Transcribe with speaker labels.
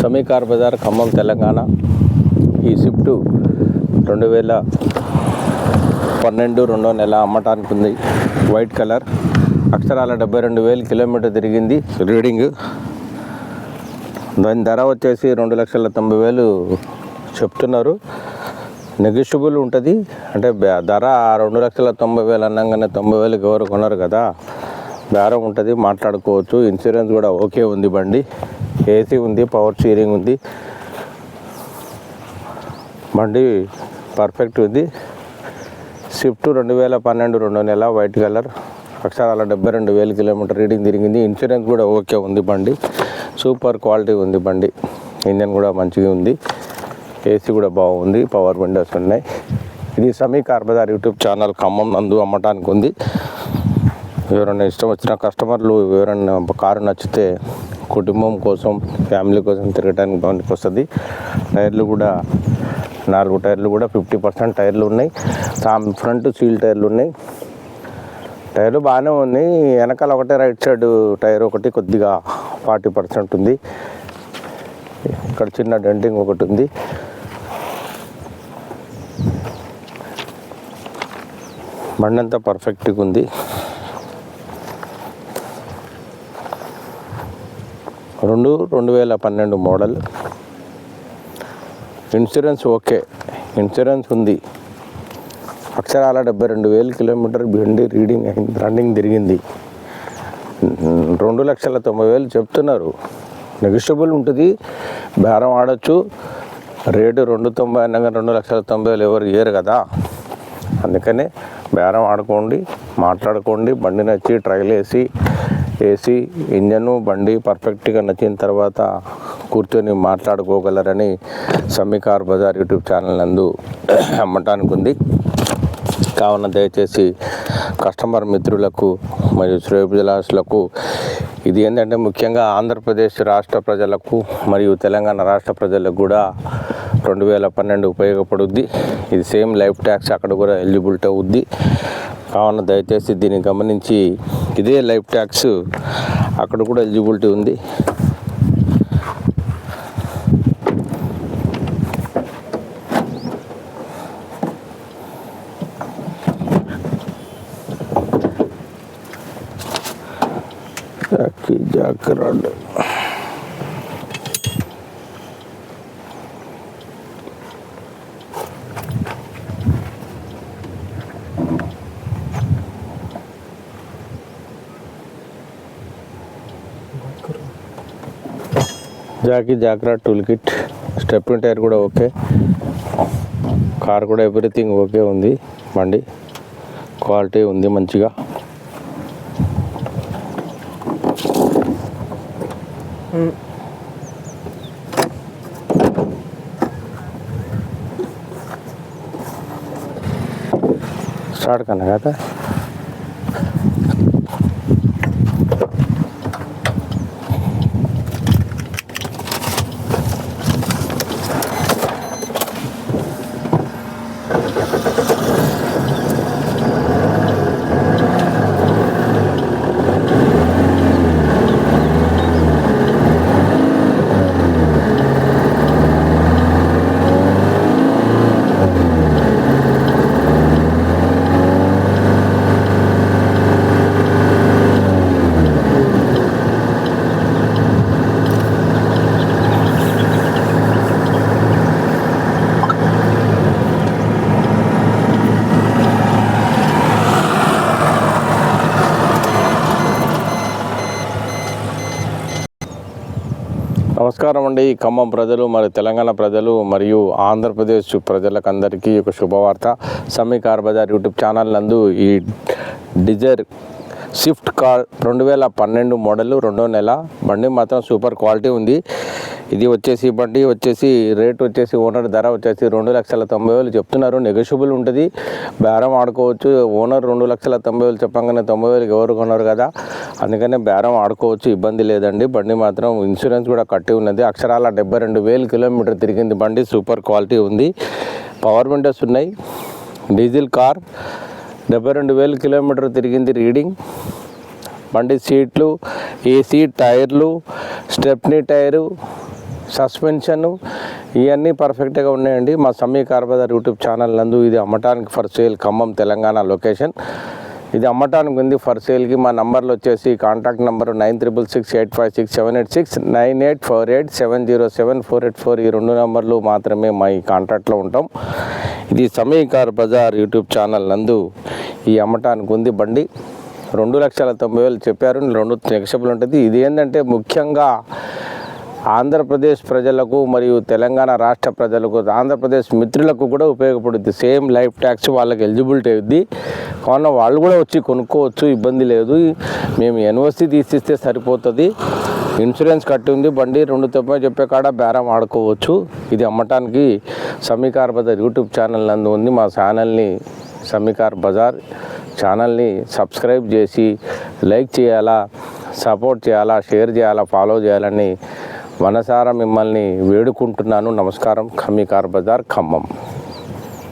Speaker 1: సమీ car Bazar Khammam Telangana. ఈ Swift 2012 రెండో నెల అమ్మటానికి ఉంది. వైట్ కలర్, అక్షరాల 72,000 కిలోమీటర్ తిరిగింది రీడింగ్. దాని ధర వచ్చేసి 2,90,000 చెప్తున్నారు. నెగిషియబుల్ ఉంటుంది. అంటే ధర 2,90,000 అన్నగానే 90,000 ఎవరు కొన్నారు కదా, బేరం ఉంటుంది, మాట్లాడుకోవచ్చు. ఇన్సూరెన్స్ కూడా ఓకే ఉంది. బండి ఏసీ ఉంది, పవర్ స్టీరింగ్ ఉంది, బండి పర్ఫెక్ట్ ఉంది. స్విఫ్ట్ 2012 రెండో నెల, వైట్ కలర్, అక్షరాల 72,000 కిలోమీటర్ రీడింగ్ తిరిగింది. ఇన్సూరెన్స్ కూడా ఓకే ఉంది. బండి సూపర్ క్వాలిటీ ఉంది. బండి ఇంజన్ కూడా మంచిగా ఉంది, ఏసీ కూడా బాగుంది, పవర్ విండోస్ ఉన్నాయి. ఇది Sami car bazaar YouTube channel Khammam నందు అమ్మటానికి ఉంది. ఎవరైనా ఇష్టం వచ్చిన కస్టమర్లు ఎవరైనా కారు నచ్చితే కుటుంబం కోసం, ఫ్యామిలీ కోసం తిరగడానికి బాగుంటుంది వస్తుంది. టైర్లు కూడా 4 టైర్లు కూడా 50% టైర్లు ఉన్నాయి. ఫ్రంట్ సీల్ టైర్లు ఉన్నాయి. టైర్లు బాగానే ఉన్నాయి. వెనకాల ఒకటే రైట్ సైడ్ టైర్ ఒకటి కొద్దిగా 40% ఉంది. ఇక్కడ చిన్న డెంటింగ్ ఒకటి ఉంది. బండి అంతా పర్ఫెక్ట్గా ఉంది. 2012 మోడల్. ఇన్సూరెన్స్ ఓకే, ఇన్సూరెన్స్ ఉంది. అక్షరాల 72,000 కిలోమీటర్ బండి రన్నింగ్ తిరిగింది. 2,90,000 చెప్తున్నారు. నెగిషియబుల్ ఉంటుంది, బేరం ఆడచ్చు. రేటు 2,90,000 అనగా 2,90,000 ఎవరు ఇయ్యరు కదా, అందుకనే బేరం ఆడుకోండి, మాట్లాడుకోండి. బండి నచ్చి ట్రైల్ వేసి ఏసీ, ఇంజను, బండి పర్ఫెక్ట్గా నచ్చిన తర్వాత కూర్చొని మాట్లాడుకోగలరని సమీ కార్ బజార్ యూట్యూబ్ ఛానల్ నందు అమ్మటానికి ఉంది. కావున దయచేసి కస్టమర్ మిత్రులకు మరియు శ్రేయోభిలాషులకు, ఇది ఏంటంటే ముఖ్యంగా ఆంధ్రప్రదేశ్ రాష్ట్ర ప్రజలకు మరియు తెలంగాణ రాష్ట్ర ప్రజలకు కూడా 2012 ఉపయోగపడుద్ది. ఇది సేమ్ లైఫ్ ట్యాక్స్ అక్కడ కూడా ఎలిజిబిలిటీ అవుద్ది. కావున దయచేసి దీన్ని గమనించి, ఇదే లైఫ్ ట్యాక్స్ అక్కడ కూడా ఎలిజిబిలిటీ ఉంది. జాగ్రత్త. జాగ్రత్త టూల్ కిట్, స్టెప్ని టైర్ కూడా ఓకే, కార్ కూడా ఎవ్రీథింగ్ ఓకే ఉంది. బండి క్వాలిటీ ఉంది మంచిగా. స్టార్ట్ కన్నా కదా. నమస్కారం అండి. ఖమ్మం ప్రజలు, మరి తెలంగాణ ప్రజలు మరియు ఆంధ్రప్రదేశ్ ప్రజలకందరికీ ఒక శుభవార్త. సమీ కార్ బజార్ యూట్యూబ్ ఛానల్ నందు ఈ డిజైర్ స్విఫ్ట్ కార్ 2012 మోడల్ రెండో నెల, బండి మాత్రం సూపర్ క్వాలిటీ ఉంది. ఇది వచ్చేసి బండి వచ్చేసి రేట్ వచ్చేసి ఓనర్ ధర వచ్చేసి 2,90,000 చెప్తున్నారు. నెగోషియబుల్ ఉంటుంది, బేరం ఆడుకోవచ్చు. ఓనర్ 2,90,000 చెప్పంగానే 90,000 ఎవరు కొన్నారు కదా, అందుకనే బేరం ఆడుకోవచ్చు, ఇబ్బంది లేదండి. బండి మాత్రం ఇన్సూరెన్స్ కూడా కట్టి ఉన్నది. అక్షరాల 72,000 కిలోమీటర్ తిరిగింది. బండి సూపర్ క్వాలిటీ ఉంది. పవర్ విండోస్ ఉన్నాయి. డీజిల్ కార్ 72,000 కిలోమీటర్ తిరిగింది రీడింగ్. బండి సీట్లు, ఏసీ, టైర్లు, స్టెప్నీ టైరు, సస్పెన్షన్ ఇవన్నీ పర్ఫెక్ట్గా ఉన్నాయండి. మా Sami car bazaar YouTube channel నందు ఇది అమ్మటానికి for sale Khammam Telangana location. ఇది అమ్మటానికి ఉంది ఫర్ సేల్కి. మా నంబర్లు వచ్చేసి కాంటాక్ట్ నెంబరు 9666856786 9848707484. ఈ 2 నెంబర్లు మాత్రమే మా ఈ కాంటాక్ట్లో ఉంటాం. ఇది Sami car bazaar YouTube channel నందు ఈ అమ్మటానికి ఉంది బండి. 2,90,000 చెప్పారు. 2 నెగోషియబుల్ ఉంటుంది. ఇది ఏంటంటే ముఖ్యంగా ఆంధ్రప్రదేశ్ ప్రజలకు మరియు తెలంగాణ రాష్ట్ర ప్రజలకు, ఆంధ్రప్రదేశ్ మిత్రులకు కూడా ఉపయోగపడుద్ది. సేమ్ లైఫ్ ట్యాక్స్ వాళ్ళకి ఎలిజిబిలిటీ అవుద్ది. కావున వాళ్ళు కూడా వచ్చి కొనుక్కోవచ్చు, ఇబ్బంది లేదు. మేము ఎన్ఓసి తీసిస్తే సరిపోతుంది. ఇన్సూరెన్స్ కట్టి ఉంది బండి. 290 చెప్పే కాడ బేరం ఆడుకోవచ్చు. ఇది అమ్మటానికి సమీ కార్ బజార్ యూట్యూబ్ ఛానల్ నందు ఉంది. మా ఛానల్ని సమీ కార్ బజార్ ఛానల్ని సబ్స్క్రైబ్ చేసి లైక్ చేయాలా, సపోర్ట్ చేయాలా, షేర్ చేయాలా, ఫాలో చేయాలని మనసారా మిమ్మల్ని వేడుకుంటున్నాను. నమస్కారం. సమీ కార్ బజార్ ఖమ్మం.